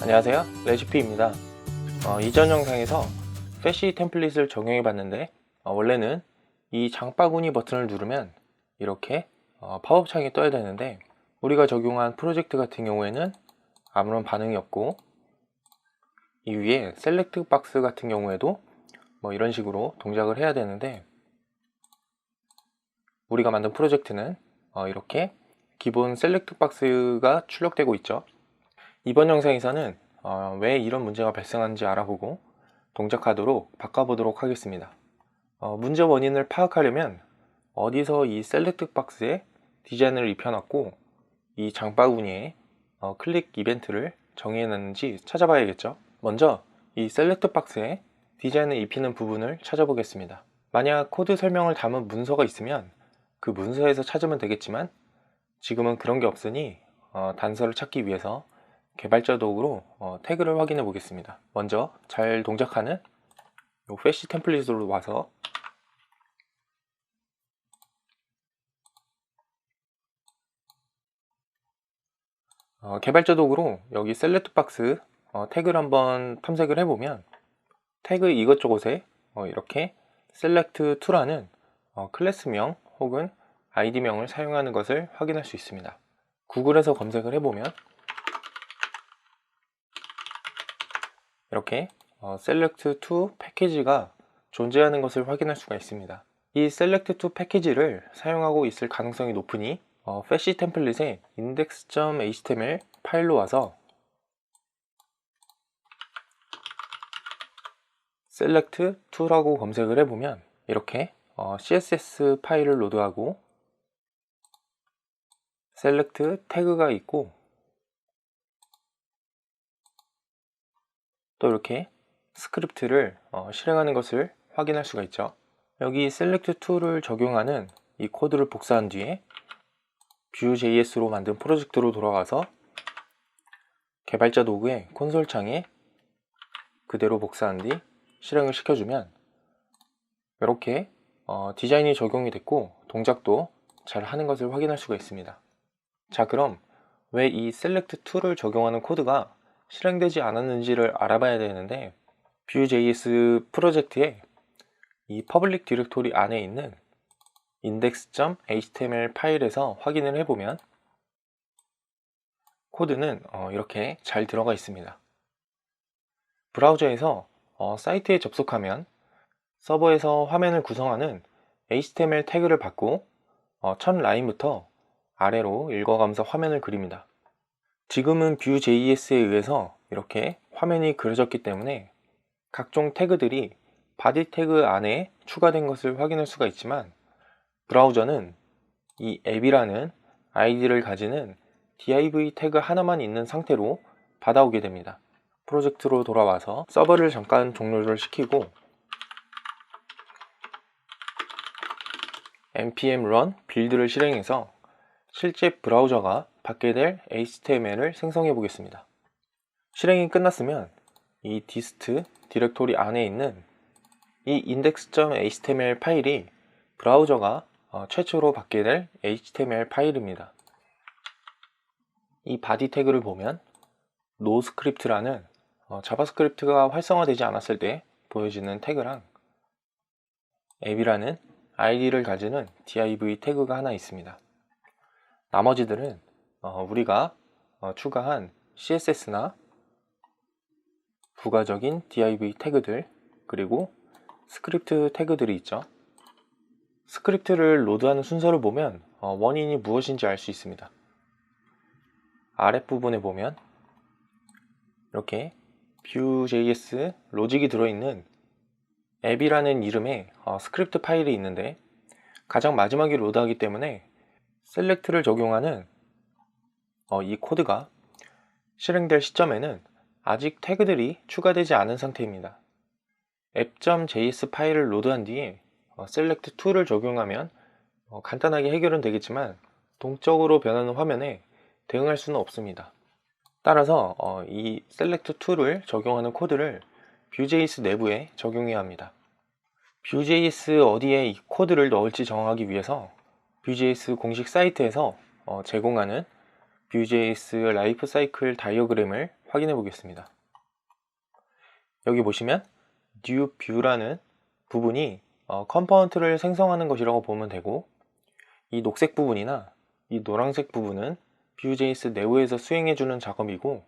안녕하세요, 레시피입니다. 이전 영상에서 패시 템플릿을 적용해 봤는데 원래는 이 장바구니 버튼을 누르면 이렇게 팝업 창이 떠야 되는데 우리가 적용한 프로젝트 같은 경우에는 아무런 반응이 없고 이 위에 셀렉트 박스 같은 경우에도 이런 식으로 동작을 해야 되는데 우리가 만든 프로젝트는 이렇게 기본 셀렉트 박스가 출력되고 있죠. 이번 영상에서는 왜 이런 문제가 발생하는지 알아보고 동작하도록 바꿔보도록 하겠습니다. 문제 원인을 파악하려면 어디서 이 셀렉트 박스에 디자인을 입혀놨고 이 장바구니에 클릭 이벤트를 정의해놨는지 찾아봐야겠죠. 먼저 이 셀렉트 박스에 디자인을 입히는 부분을 찾아보겠습니다. 만약 코드 설명을 담은 문서가 있으면 그 문서에서 찾으면 되겠지만 지금은 그런 게 없으니 단서를 찾기 위해서 개발자 도구로 태그를 확인해 보겠습니다. 먼저 잘 동작하는 요 패시 템플릿으로 와서 개발자 도구로 여기 셀렉트 박스 태그를 한번 탐색을 해보면 태그 이것저것에 이렇게 select2라는 클래스명 혹은 아이디명을 사용하는 것을 확인할 수 있습니다. 구글에서 검색을 해보면 이렇게 select2 패키지가 존재하는 것을 확인할 수가 있습니다. 이 select2 패키지를 사용하고 있을 가능성이 높으니 패시 템플릿의 index.html 파일로 와서 select2라고 검색을 해보면 이렇게 css 파일을 로드하고 select 태그가 있고 또 이렇게 스크립트를 실행하는 것을 확인할 수가 있죠. 여기 select2를 적용하는 이 코드를 복사한 뒤에 Vue.js로 만든 프로젝트로 돌아가서 개발자 도구의 콘솔 창에 그대로 복사한 뒤 실행을 시켜주면 이렇게 디자인이 적용이 됐고 동작도 잘 하는 것을 확인할 수가 있습니다. 자, 그럼 왜 이 select2를 적용하는 코드가 실행되지 않았는지를 알아봐야 되는데 Vue.js 프로젝트의 이 퍼블릭 디렉토리 안에 있는 index.html 파일에서 확인을 해보면 코드는 이렇게 잘 들어가 있습니다. 브라우저에서 사이트에 접속하면 서버에서 화면을 구성하는 HTML 태그를 받고 첫 라인부터 아래로 읽어가면서 화면을 그립니다. 지금은 Vue.js에 의해서 이렇게 화면이 그려졌기 때문에 각종 태그들이 바디 태그 안에 추가된 것을 확인할 수가 있지만 브라우저는 이 앱이라는 아이디를 가지는 div 태그 하나만 있는 상태로 받아오게 됩니다. 프로젝트로 돌아와서 서버를 잠깐 종료를 시키고 npm run 빌드를 실행해서 실제 브라우저가 받게 될 HTML을 생성해 보겠습니다. 실행이 끝났으면 이 dist 디렉토리 안에 있는 이 index.html 파일이 브라우저가 최초로 받게 될 HTML 파일입니다. 이 바디 태그를 보면 노스크립트라는 자바스크립트가 활성화되지 않았을 때 보여지는 태그랑 앱이라는 아이디를 가지는 div 태그가 하나 있습니다. 나머지들은 우리가 추가한 CSS나 부가적인 div 태그들 그리고 스크립트 태그들이 있죠. 스크립트를 로드하는 순서를 보면 원인이 무엇인지 알 수 있습니다. 아랫부분에 보면 이렇게 Vue.js 로직이 들어있는 앱이라는 이름의 스크립트 파일이 있는데 가장 마지막에 로드하기 때문에 select를 적용하는 이 코드가 실행될 시점에는 아직 태그들이 추가되지 않은 상태입니다. app.js 파일을 로드한 뒤에 select2를 적용하면 간단하게 해결은 되겠지만 동적으로 변하는 화면에 대응할 수는 없습니다. 따라서 이 select2를 적용하는 코드를 Vue.js 내부에 적용해야 합니다. Vue.js 어디에 이 코드를 넣을지 정하기 위해서 Vue.js 공식 사이트에서 제공하는 Vue.js 라이프 사이클 다이어그램을 확인해 보겠습니다. 여기 보시면 new view라는 부분이 컴포넌트를 생성하는 것이라고 보면 되고, 이 녹색 부분이나 이 노란색 부분은 Vue.js 내부에서 수행해주는 작업이고,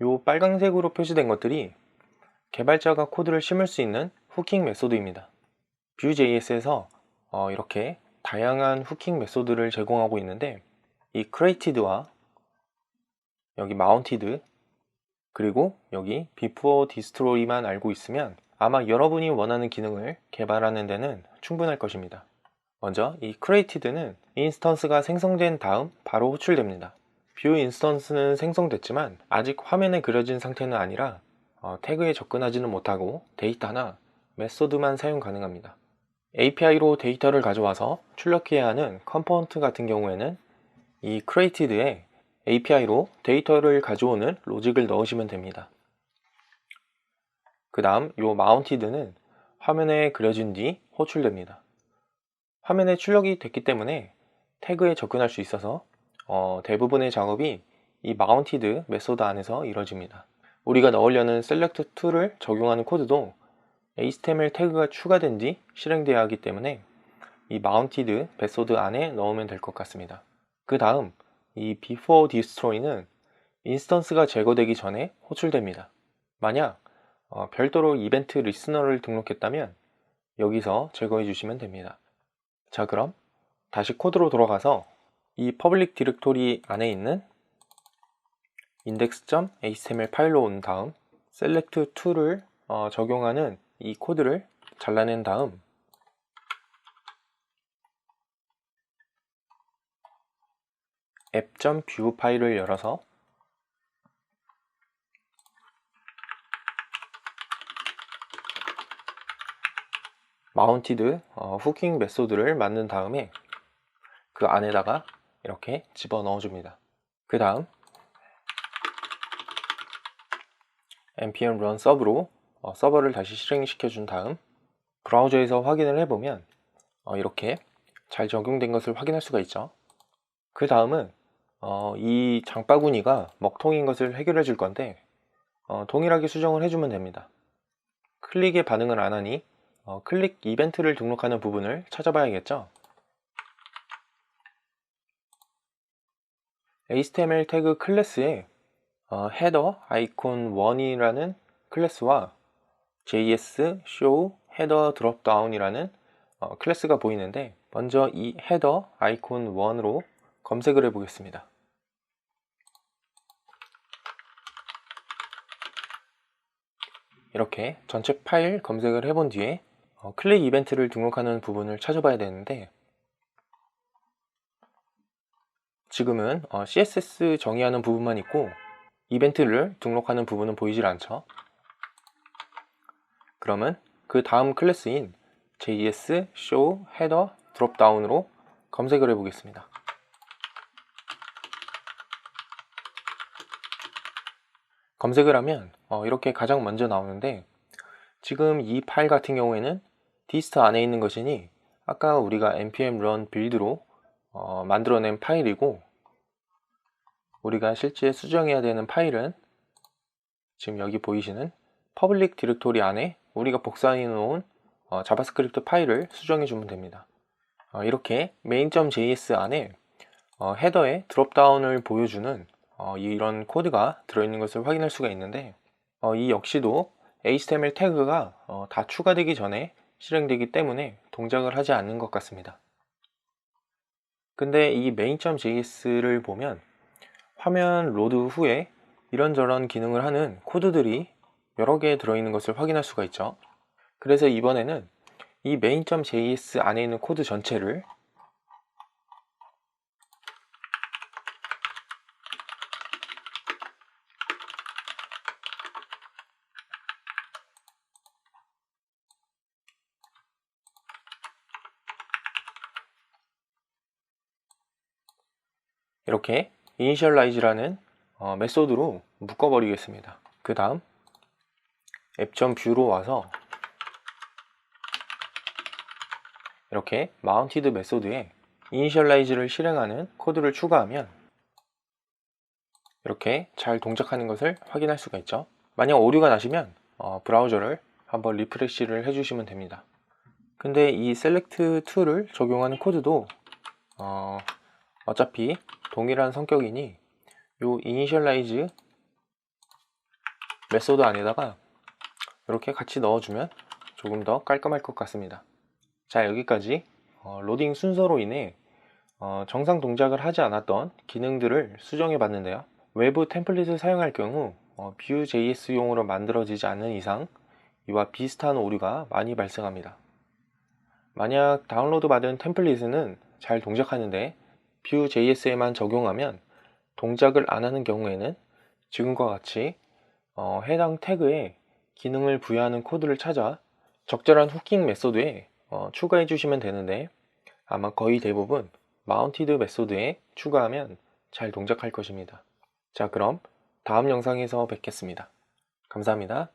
이 빨간색으로 표시된 것들이 개발자가 코드를 심을 수 있는 후킹 메소드입니다. Vue.js에서 이렇게 다양한 후킹 메소드를 제공하고 있는데, 이 created와 여기 mounted, 그리고 여기 before destroy만 알고 있으면 아마 여러분이 원하는 기능을 개발하는 데는 충분할 것입니다. 먼저 이 created는 인스턴스가 생성된 다음 바로 호출됩니다. Vue 인스턴스는 생성됐지만 아직 화면에 그려진 상태는 아니라 태그에 접근하지는 못하고 데이터나 메소드만 사용 가능합니다. API로 데이터를 가져와서 출력해야 하는 컴포넌트 같은 경우에는 이 created에 API로 데이터를 가져오는 로직을 넣으시면 됩니다. 그 다음 이 mounted는 화면에 그려진 뒤 호출됩니다. 화면에 출력이 됐기 때문에 태그에 접근할 수 있어서 대부분의 작업이 이 mounted 메소드 안에서 이루어집니다. 우리가 넣으려는 select2를 적용하는 코드도 HTML 태그가 추가된 뒤 실행되어야 하기 때문에 이 mounted 메소드 안에 넣으면 될 것 같습니다. 그 다음 이 before destroy는 인스턴스가 제거되기 전에 호출됩니다. 만약 별도로 이벤트 리스너를 등록했다면 여기서 제거해 주시면 됩니다. 자, 그럼 다시 코드로 돌아가서 이 퍼블릭 디렉토리 안에 있는 index.html 파일로 온 다음 select2를 적용하는 이 코드를 잘라낸 다음 app.view 파일을 열어서 mounted 후킹 메소드를 만든 다음에 그 안에다가 이렇게 집어넣어 줍니다. 그 다음 npm run serve로 서버를 다시 실행시켜 준 다음 브라우저에서 확인을 해보면 이렇게 잘 적용된 것을 확인할 수가 있죠. 그 다음은 이 장바구니가 먹통인 것을 해결해 줄 건데 동일하게 수정을 해주면 됩니다. 클릭에 반응을 안 하니 클릭 이벤트를 등록하는 부분을 찾아봐야겠죠. HTML 태그 클래스에 header icon 1이라는 클래스와 js show header dropdown이라는 클래스가 보이는데, 먼저 이 header icon 1으로 검색을 해 보겠습니다. 이렇게 전체 파일 검색을 해본 뒤에 클릭 이벤트를 등록하는 부분을 찾아봐야 되는데, 지금은 CSS 정의하는 부분만 있고 이벤트를 등록하는 부분은 보이질 않죠. 그러면 그 다음 클래스인 js show header dropdown으로 검색을 해 보겠습니다. 검색을 하면 이렇게 가장 먼저 나오는데, 지금 이 파일 같은 경우에는 dist 안에 있는 것이니 아까 우리가 npm run build로 만들어낸 파일이고, 우리가 실제 수정해야 되는 파일은 지금 여기 보이시는 퍼블릭 디렉토리 안에 우리가 복사해 놓은 자바스크립트 파일을 수정해 주면 됩니다. 이렇게 main.js 안에 헤더에 드롭다운을 보여주는 이런 코드가 들어있는 것을 확인할 수가 있는데, 이 역시도 HTML 태그가 다 추가되기 전에 실행되기 때문에 동작을 하지 않는 것 같습니다. 근데 이 main.js를 보면 화면 로드 후에 이런저런 기능을 하는 코드들이 여러 개 들어있는 것을 확인할 수가 있죠. 그래서 이번에는 이 main.js 안에 있는 코드 전체를 이렇게 initialize라는 메소드로 묶어버리겠습니다. 그 다음 app.view로 와서 이렇게 mounted 메소드에 initialize를 실행하는 코드를 추가하면 이렇게 잘 동작하는 것을 확인할 수가 있죠. 만약 오류가 나시면 브라우저를 한번 리프레시를 해주시면 됩니다. 근데 이 셀렉트 2를 적용하는 코드도 어차피 동일한 성격이니 요 이니셜라이즈 메소드 안에다가 이렇게 같이 넣어주면 조금 더 깔끔할 것 같습니다. 자, 여기까지 로딩 순서로 인해 정상 동작을 하지 않았던 기능들을 수정해 봤는데요. 외부 템플릿을 사용할 경우 Vue.js용으로 만들어지지 않는 이상 이와 비슷한 오류가 많이 발생합니다. 만약 다운로드 받은 템플릿은 잘 동작하는데 Vue.js에만 적용하면 동작을 안 하는 경우에는 지금과 같이 해당 태그에 기능을 부여하는 코드를 찾아 적절한 후킹 메소드에 추가해 주시면 되는데 아마 거의 대부분 마운티드 메소드에 추가하면 잘 동작할 것입니다. 자, 그럼 다음 영상에서 뵙겠습니다. 감사합니다.